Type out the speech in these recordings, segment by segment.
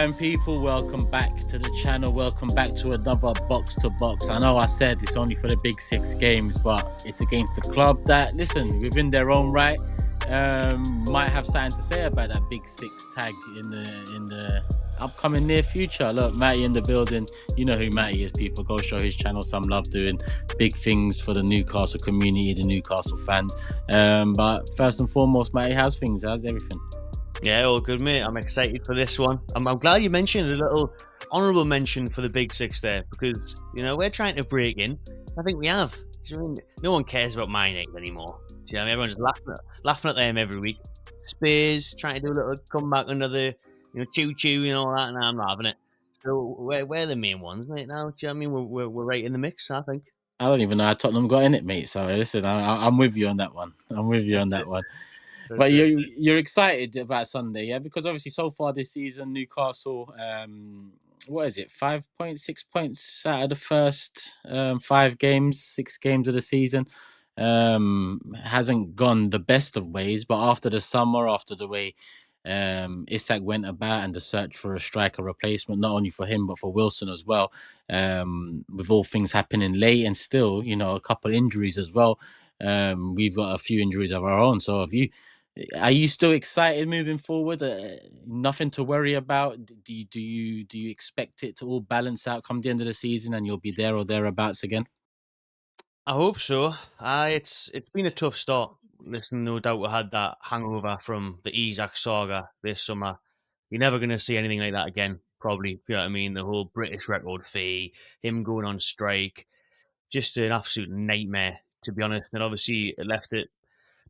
fine people, welcome back to the channel. Welcome back to another box to box. I know I said it's only for the big 6 games, but it's against a club that, listen, within their own right, might have something to say about that big 6 tag in the upcoming near future. Look, Matty in the building. You know who Matty is, people. Go show his channel some love, doing big things for the Newcastle community, the Newcastle fans. But first and foremost, Matty, how's things? How's everything? Yeah, all good, mate. I'm excited for this one. I'm glad you mentioned a little honourable mention for the Big 6 there, because, you know, we're trying to break in. I think we have. No one cares about my name anymore. See, I mean, everyone's laughing at them every week. Spurs trying to do a little comeback under the, choo-choo and all that, and I'm not having it. So we're the main ones, mate, now. Do you know what I mean? We're right in the mix, I think. I don't even know how Tottenham got in it, mate. So listen, I'm with you on that one. But you're excited about Sunday, yeah? Because obviously, so far this season, Newcastle, what is it? 5 points, 6 points out of the first 6 games of the season. Hasn't gone the best of ways, but after the summer, after the way Isak went about and the search for a striker replacement, not only for him but for Wilson as well, with all things happening late and still, a couple injuries as well. We've got a few injuries of our own. So are you still excited moving forward? Nothing to worry about. Do you expect it to all balance out come the end of the season and you'll be there or thereabouts again? I hope so. It's been a tough start. Listen, no doubt we had that hangover from the Isak saga this summer. You're never going to see anything like that again, probably. You know what I mean? The whole British record fee, him going on strike, just an absolute nightmare, to be honest. And obviously, it left it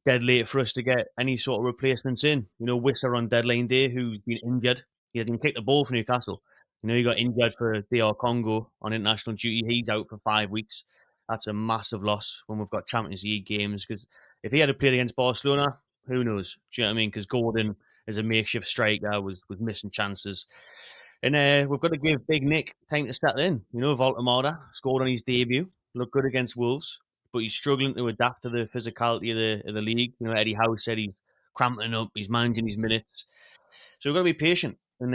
dead late for us to get any sort of replacements in. Wissa on deadline day, who's been injured. He hasn't even kicked the ball for Newcastle. He got injured for DR Congo on international duty. He's out for 5 weeks. That's a massive loss when we've got Champions League games, because if he had played against Barcelona, who knows? Do you know what I mean? Because Gordon, as a makeshift striker, was missing chances. And we've got to give Big Nick time to settle in. Voltemada scored on his debut, looked good against Wolves, but he's struggling to adapt to the physicality of the league. Eddie Howe said he's cramping up, he's managing his minutes. So we've got to be patient. And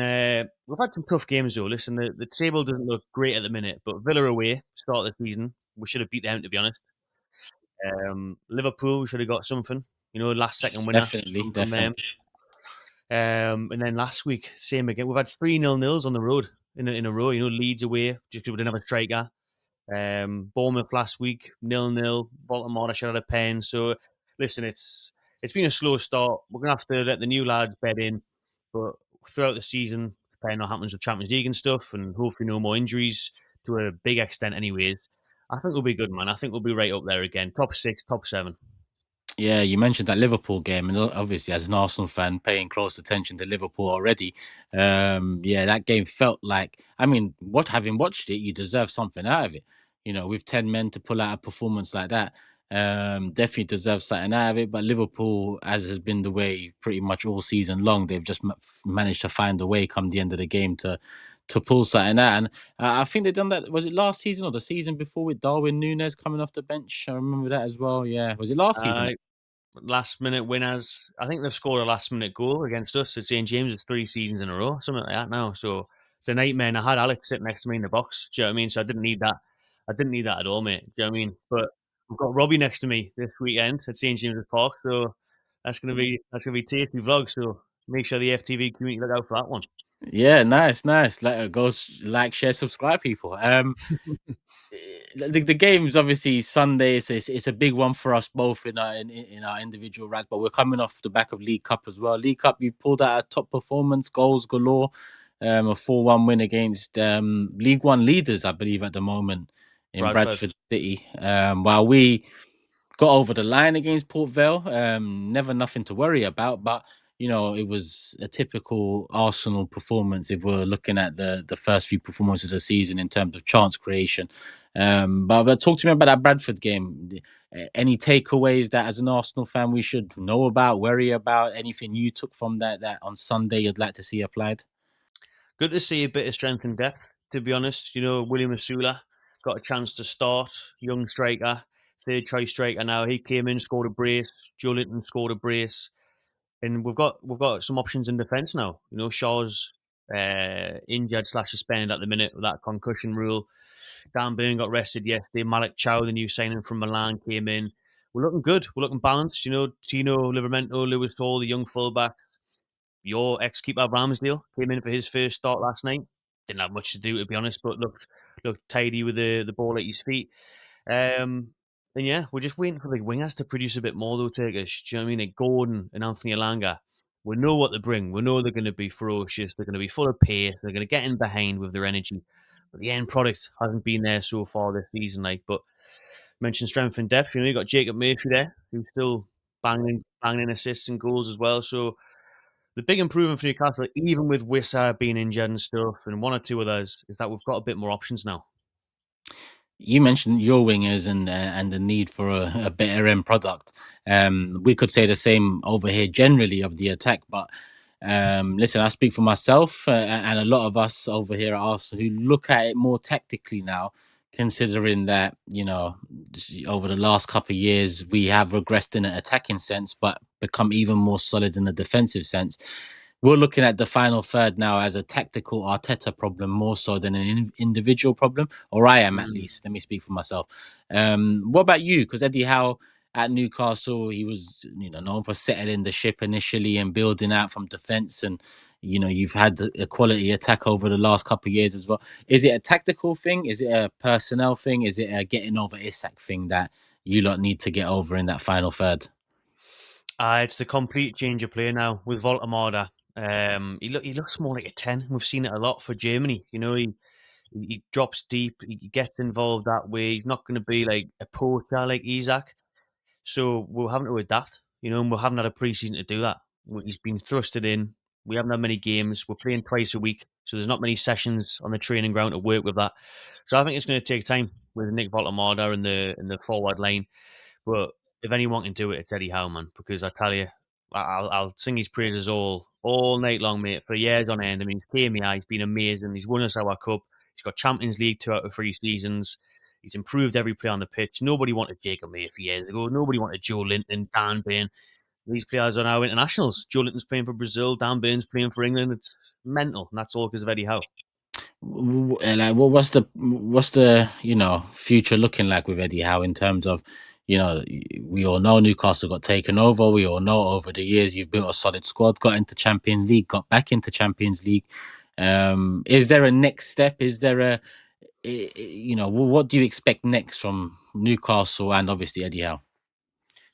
we've had some tough games, though. Listen, the table doesn't look great at the minute, but Villa away, start of the season, we should have beat them, to be honest. Liverpool, we should have got something. Last second winner. Definitely. And then last week, same again. We've had 3 0-0s on the road in a row. Leeds away, just because we didn't have a striker. Bournemouth last week, 0-0. Baltimore should have had a pen. So, listen, it's been a slow start. We're going to have to let the new lads bed in. But throughout the season, depending on what happens with Champions League and stuff, and hopefully no more injuries to a big extent anyways, I think we'll be good, man. I think we'll be right up there again. Top 6, top 7. Yeah, you mentioned that Liverpool game, and obviously, as an Arsenal fan, paying close attention to Liverpool already. Yeah, that game felt like, having watched it, you deserve something out of it. With 10 men to pull out a performance like that, definitely deserve something out of it. But Liverpool, as has been the way pretty much all season long, they've just managed to find a way come the end of the game to pull something out. And I think they've done that. Was it last season or the season before with Darwin Núñez coming off the bench? I remember that as well. Yeah, was it last season? Last minute winners. I think they've scored a last minute goal against us at St James's 3 seasons in a row, something like that now. So it's a nightmare. And I had Alex sitting next to me in the box. Do you know what I mean? So I didn't need that. I didn't need that at all, mate. Do you know what I mean? But I've got Robbie next to me this weekend at St James's Park. So that's gonna be tasty vlog. So make sure the AFTV community look out for that one. Yeah, nice. Go like, share, subscribe, people. The game's obviously Sunday, so it's a big one for us both in our individual ranks. But we're coming off the back of League Cup as well. League Cup, you pulled out a top performance, goals galore, a 4-1 win against League One leaders, I believe, at the moment in Bradford City. While we got over the line against Port Vale, never nothing to worry about, but it was a typical Arsenal performance if we're looking at the first few performances of the season in terms of chance creation. But talk to me about that Bradford game. Any takeaways that as an Arsenal fan we should know about, worry about? Anything you took from that on Sunday you'd like to see applied? Good to see a bit of strength and depth, to be honest. William Asula got a chance to start, young striker, third choice striker now. He came in, scored a brace. Joe Linton scored a brace. And we've got some options in defence now. Shaw's injured slash suspended at the minute with that concussion rule. Dan Burn got rested yesterday. Malik Chow, the new signing from Milan, came in. We're looking good. We're looking balanced. You know, Tino Livramento, Lewis Hall, the young fullback. Your ex-keeper Ramsdale came in for his first start last night. Didn't have much to do, to be honest, but looked tidy with the ball at his feet. And yeah, we're just waiting for the wingers to produce a bit more, though, Turkish. Do you know what I mean? Like Gordon and Anthony Alanga, we know what they bring. We know they're going to be ferocious. They're going to be full of pace. They're going to get in behind with their energy. But the end product hasn't been there so far this season. Like, but mentioned strength and depth. You know, you got Jacob Murphy there, who's still banging in assists and goals as well. So the big improvement for Newcastle, even with Wissa being injured and stuff, and one or two others, is that we've got a bit more options now. You mentioned your wingers and the need for a better end product. We could say the same over here generally of the attack, but listen, I speak for myself and a lot of us over here at Arsenal who look at it more tactically now, considering that over the last couple of years we have regressed in an attacking sense, but become even more solid in a defensive sense. We're looking at the final third now as a tactical Arteta problem more so than an individual problem, or I am at least. Let me speak for myself. What about you? Because Eddie Howe at Newcastle, he was known for settling the ship initially and building out from defence, and you've had a quality attack over the last couple of years as well. Is it a tactical thing? Is it a personnel thing? Is it a getting over Isak thing that you lot need to get over in that final third? It's the complete change of play now with Voltemada. He looks more like a 10. We've seen it a lot for Germany. You know, he drops deep, he gets involved that way. He's not going to be like a poacher like Isak. So we're having to adapt, and we haven't had a preseason to do that. He's been thrusted in. We haven't had many games. We're playing twice a week, so there's not many sessions on the training ground to work with that. So I think it's going to take time with Nick Voltemada in the forward line. But if anyone can do it, it's Eddie Howe, man. Because I tell you, I'll sing his praises all night long, mate, for years on end. I mean, he's been amazing. He's won us our cup. He's got Champions League 2 out of 3 seasons. He's improved every play on the pitch. Nobody wanted Jacob Murphy years ago. Nobody wanted Joe Linton, Dan Burn. These players are now internationals. Joe Linton's playing for Brazil. Dan Burn's playing for England. It's mental. And that's all because of Eddie Howe. Like, what's the future looking like with Eddie Howe in terms of we all know Newcastle got taken over. We all know over the years you've built a solid squad, got into Champions League, got back into Champions League. Is there a next step? Is there what do you expect next from Newcastle and obviously Eddie Howe?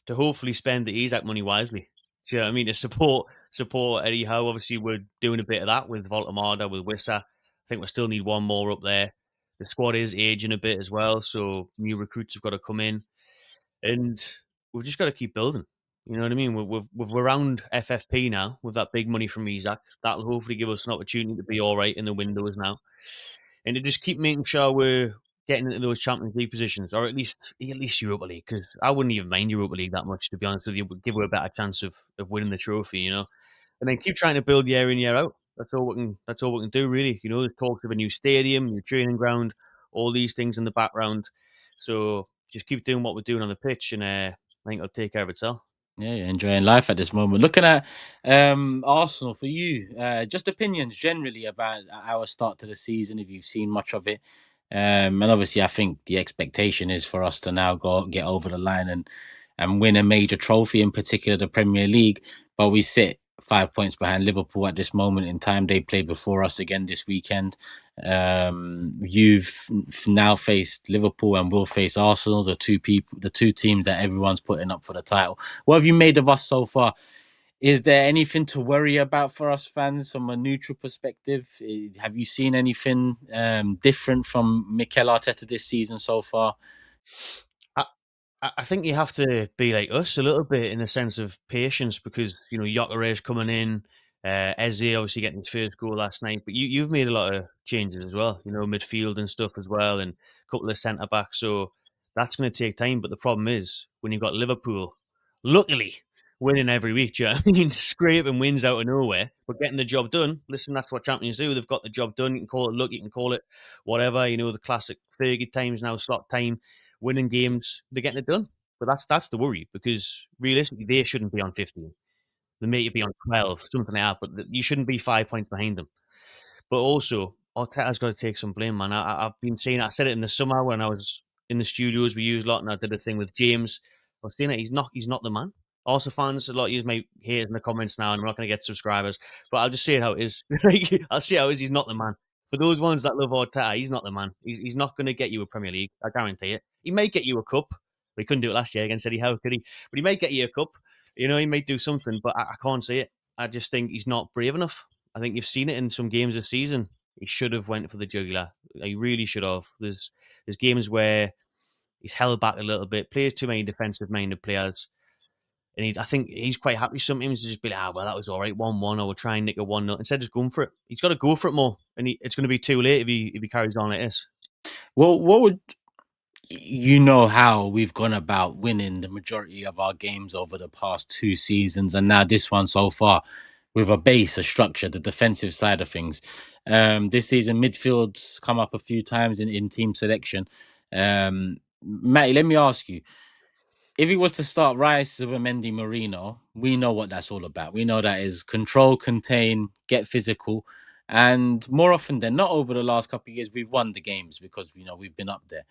To hopefully spend the Isak money wisely. Do you know what I mean? To support Eddie Howe. Obviously, we're doing a bit of that with Voltemada, with Wissa. I think we still need one more up there. The squad is aging a bit as well, so new recruits have got to come in, and we've just got to keep building. You know what I mean? We're around FFP now with that big money from Isak. That'll hopefully give us an opportunity to be all right in the windows now, and to just keep making sure we're getting into those Champions League positions, or at least Europa League, because I wouldn't even mind Europa League that much, to be honest with you. Would give her a better chance of winning the trophy, and then keep trying to build year in, year out. That's all we can. That's all we can do, really. There's talks of a new stadium, new training ground, all these things in the background. So just keep doing what we're doing on the pitch, and I think it'll take care of itself. Yeah, you're enjoying life at this moment. Looking at Arsenal for you, just opinions generally about our start to the season, if you've seen much of it. And obviously, I think the expectation is for us to now get over the line and win a major trophy, in particular the Premier League. But we sit 5 points behind Liverpool at this moment in time. They play before us again this weekend. You've now faced Liverpool and will face Arsenal, the two teams that everyone's putting up for the title. What have you made of us so far? Is there anything to worry about for us fans from a neutral perspective? Have you seen anything different from Mikel Arteta this season so far? I think you have to be like us a little bit in the sense of patience, because Gyökeres coming in, Eze obviously getting his first goal last night, but you've made a lot of changes as well, midfield and stuff as well, and a couple of centre backs. So that's going to take time. But the problem is when you've got Liverpool, luckily winning every week, do you know what I mean? Scraping wins out of nowhere, but getting the job done. Listen, that's what champions do. They've got the job done. You can call it luck, you can call it whatever. The classic Fergie times now, slot time. Winning games, they're getting it done. But that's the worry, because realistically, they shouldn't be on 15. They may be on 12, something like that, but you shouldn't be 5 points behind them. But also, Arteta's got to take some blame, man. I've been saying, I said it in the summer when I was in the studios we used a lot, and I did a thing with James. I was saying it, he's not the man. Also, fans, a lot of you may hear it in the comments now, and I'm not going to get subscribers, but I'll just say it how it is. I'll say how it is. He's not the man. For those ones that love Arteta, he's not the man. He's not going to get you a Premier League. I guarantee it. He may get you a cup. We couldn't do it last year against Eddie Howe, could he? But he may get you a cup. You know, he may do something, but I can't see it. I just think he's not brave enough. I think you've seen it in some games this season. He should have went for the jugular. He really should have. There's games where he's held back a little bit, plays too many defensive minded players. And I think he's quite happy sometimes to just be like, well, that was all right, 1-1, or we'll try and nick a 1-0. Instead of just going for it. He's got to go for it more. And it's going to be too late if he carries on like this. Well, what would you know how we've gone about winning the majority of our games over the past 2 seasons, and now this one so far with a base, a structure, the defensive side of things. This season, midfield's come up a few times in team selection. Matty, let me ask you, if he was to start Rice, Zubimendi, Marino, we know what that's all about. We know that is control, contain, get physical. And more often than not, over the last couple of years, we've won the games because, we've been up there.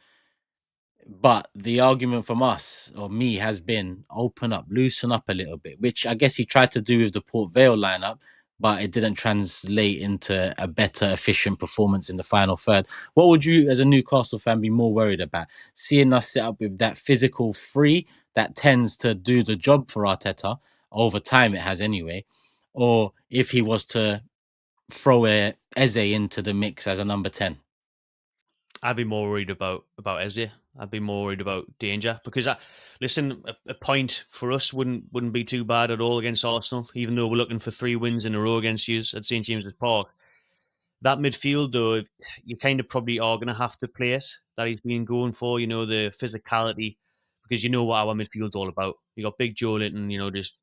But the argument from us or me has been open up, loosen up a little bit, which I guess he tried to do with the Port Vale lineup, but it didn't translate into a better, efficient performance in the final third. What would you, as a Newcastle fan, be more worried about? Seeing us set up with that physical free that tends to do the job for Arteta, over time it has anyway, or if he was to throw Eze into the mix as a number 10? I'd be more worried about Eze. I'd be more worried about danger because, listen, a point for us wouldn't be too bad at all against Arsenal, even though we're looking for 3 wins in a row against you at St James's Park. That midfield, though, you kind of probably are going to have to play it that he's been going for, the physicality, because you know what our midfield's all about. You got Big Joe Linton, just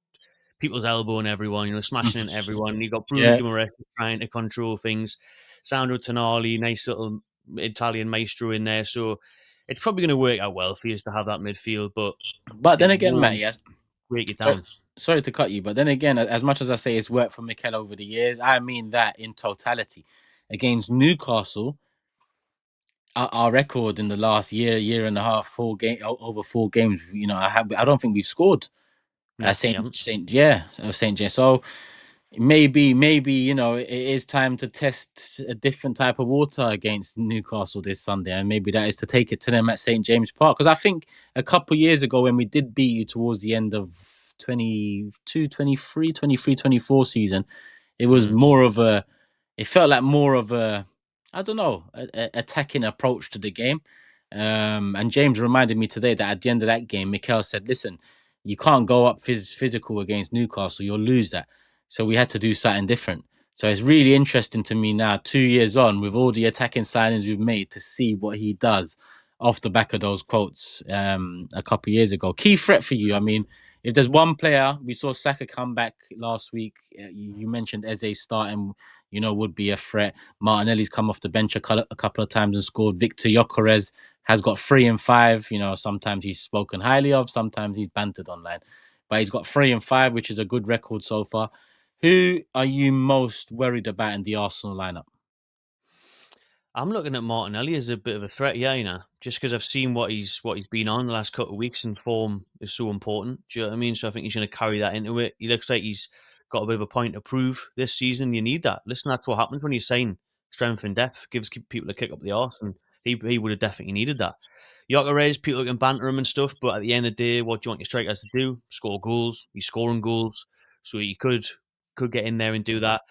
people's elbowing everyone, smashing into everyone. You got Bruno Yeah. Guimaraes trying to control things. Sandro Tonali, nice little Italian maestro in there. So it's probably going to work out well for you to have that midfield, but But it then again, won't Matty, break it sorry, down. sorry to cut you, but then again, as much as I say it's worked for Mikel over the years, I mean that in totality. Against Newcastle, our record in the last year and a half, over 4 games, I don't think we've scored No, at you haven't. Saint James. So maybe it is time to test a different type of water against Newcastle this Sunday, and maybe that is to take it to them at St James Park, because I think a couple of years ago when we did beat you towards the end of 22-23 season, it was more of a it felt like more of a, I don't know, attacking approach to the game. And James reminded me today that at the end of that game, Mikel said, listen, you can't go up physical against Newcastle, you'll lose that. So we had to do something different. So it's really interesting to me now, 2 years on, with all the attacking signings we've made, to see what he does off the back of those quotes a couple of years ago. Key threat for you. I mean, if there's one player, we saw Saka come back last week. You mentioned Eze starting, would be a threat. Martinelli's come off the bench a couple of times and scored. Victor Gyökeres has got 3 and 5. Sometimes he's spoken highly of, sometimes he's bantered online. But he's got 3 and 5, which is a good record so far. Who are you most worried about in the Arsenal lineup? I'm looking at Martinelli as a bit of a threat, just because I've seen what he's been on the last couple of weeks, and form is so important. Do you know what I mean? So I think he's going to carry that into it. He looks like he's got a bit of a point to prove this season. You need that. Listen, that's what happens when you sign strength and depth. Gives people a kick up the arse, and he would have definitely needed that. Gyökeres, people can banter him and stuff, but at the end of the day, what do you want your strikers to do? Score goals. He's scoring goals, so he could get in there and do that.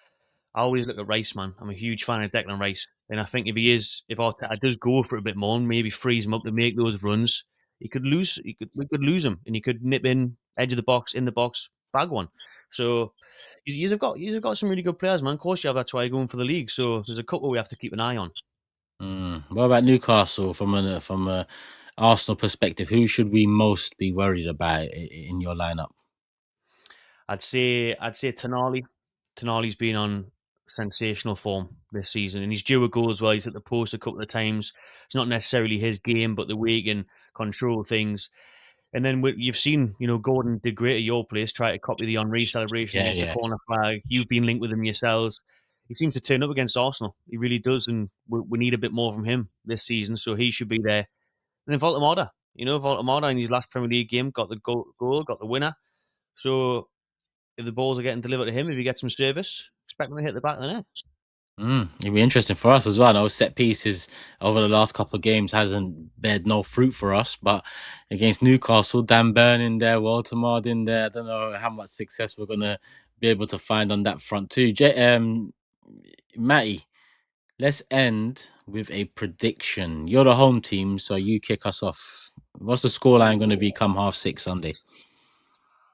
I always look at Rice, man. I'm a huge fan of Declan Rice. And I think if Arteta does go for it a bit more and maybe frees him up to make those runs, we could lose him, and he could nip in edge of the box, in the box, bag one. So you've got some really good players, man. Of course you have. That's why you're going for the league. So there's a couple we have to keep an eye on. What about Newcastle from a Arsenal perspective? Who should we most be worried about in your lineup? I'd say Tonali. Tonali's been on sensational form this season, and he's due a goal as well. He's at the post a couple of times. It's not necessarily his game, but the way he can control things. And then you've seen, Gordon did great at your place, try to copy the Henry celebration Yeah, against the yeah. corner flag. You've been linked with him yourselves. he seems to turn up against Arsenal. He really does, and we need a bit more from him this season. So he should be there. And then Voltemada, Voltemada in his last Premier League game got the goal, got the winner. So if the balls are getting delivered to him, if he gets some service, expect him to hit the back of the net. It'd be interesting for us as well. Those set pieces over the last couple of games hasn't bared no fruit for us, but against Newcastle, Dan Burn in there, Walter Mard in there. I don't know how much success we're gonna be able to find on that front too. Matty, let's end with a prediction. You're the home team, so you kick us off. What's the scoreline going to be come 6:30 Sunday?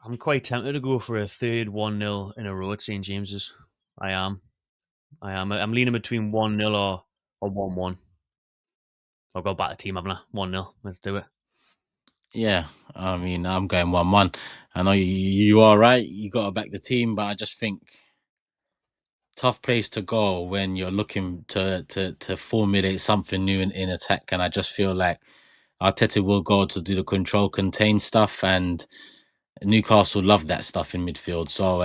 I'm quite tempted to go for a third 1-0 in a row at St James's. I am. I'm leaning between 1-0 or 1-1. I'll go back to team, haven't I? 1-0. Let's do it. Yeah, I mean, I'm going 1-1. I know you are right. You got to back the team, but I just think tough place to go when you're looking to formulate something new in attack. And I just feel like Arteta will go to do the control contain stuff, and Newcastle love that stuff in midfield. So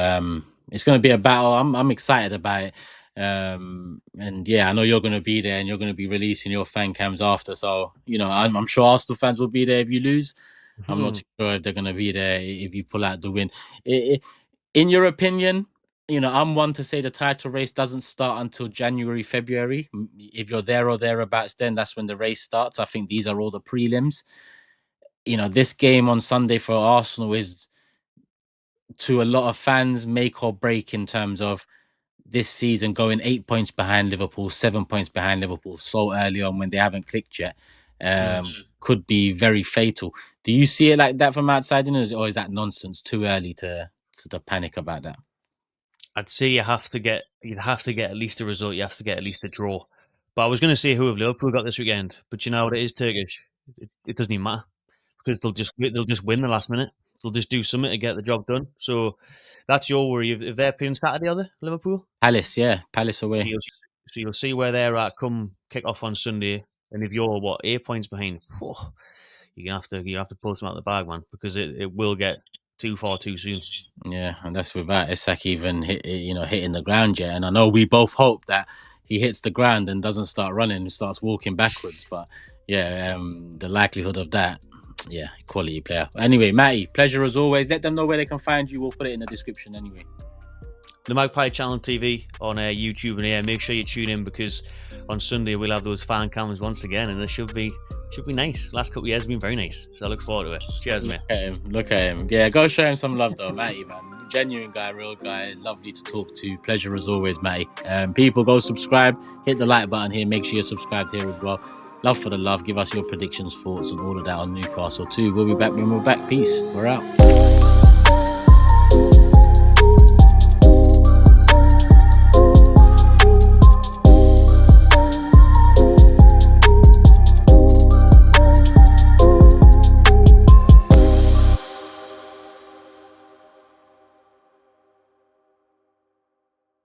it's going to be a battle. I'm excited about it. And yeah, I know you're going to be there, and you're going to be releasing your fan cams after. So I'm sure Arsenal fans will be there if you lose. I'm not too sure if they're going to be there if you pull out the win. In your opinion, I'm one to say the title race doesn't start until January, February. If you're there or thereabouts, then that's when the race starts. I think these are all the prelims. This game on Sunday for Arsenal is, to a lot of fans, make or break in terms of this season going 8 points behind Liverpool, 7 points behind Liverpool so early on when they haven't clicked yet. Could be very fatal. Do you see it like that from outside, or is that nonsense? Too early to panic about that? I'd say you'd have to get at least a result. You have to get at least a draw. But I was going to say who have Liverpool got this weekend, but you know what it is, Turkish. It doesn't even matter because they'll just win the last minute. They'll just do something to get the job done. So that's your worry. If they're playing Saturday, are they, Liverpool? Palace, yeah, Palace away. So you'll see where they're at come kick off on Sunday. And if you're 8 points behind, you have to pull some out of the bag, man, because it will get too far too soon. Yeah, and that's without Isak even hitting the ground yet. And I know we both hope that he hits the ground and doesn't start running and starts walking backwards. But yeah, the likelihood of that, yeah, quality player. Anyway, Matty, pleasure as always. Let them know where they can find you. We'll put it in the description anyway. The Magpie Channel TV on YouTube and make sure you tune in, because on Sunday we'll have those fan cams once again, and it should be nice. Last couple of years have been very nice, so I look forward to it. Cheers, mate. Look at him. Yeah, go show him some love though, Matty, man. Genuine guy, real guy, lovely to talk to. Pleasure as always, Matty. People, go subscribe, hit the like button here. Make sure you're subscribed here as well. Love for the love. Give us your predictions, thoughts, and all of that on Newcastle too. We'll be back when we're back. Peace. We're out.